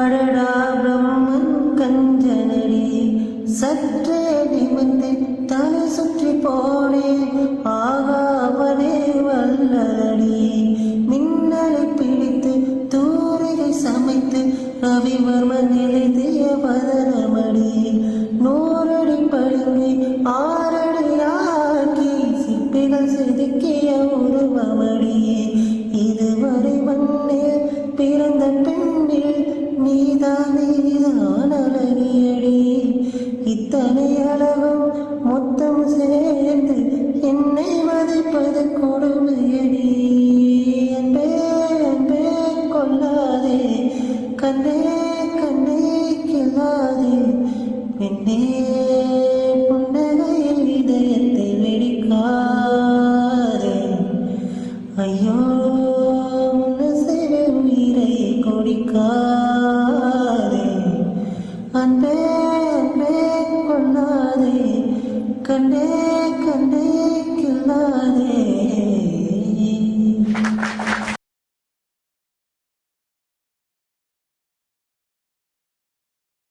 அடடா பிரம்மன் கஞ்சனடி சற்றே நிமிர்ந்து தலை சுற்றி போனேன் ஆகாவனே வல்லடி மின்னலை பிடித்து தூரிகை சமைத்து ரவிவர்மன் எழுதிய பதனமடி நூறடி படுங்கி ஆறடியாக்கி சிற்பிகள் செதுக்கிய உருவமடி இதுவரை மண்ணில் பிறந்த பெண்ணில் நீதான் அழகியடி இத்தனை அழகும் மொத்தம் சேர்ந்து என்னை வதைப்பது கொடுமையடி அன்பே அன்பே கொல்லாதே கண்ணே கண்ணே கில்லாதே பெண்ணே புன்னகையில் இதயத்தை வெடிக்காதே ஐயோ உயிரை கொடிக்காதே அன்பே அன்பே கொள்ளாதே கண்ணே கண்ணே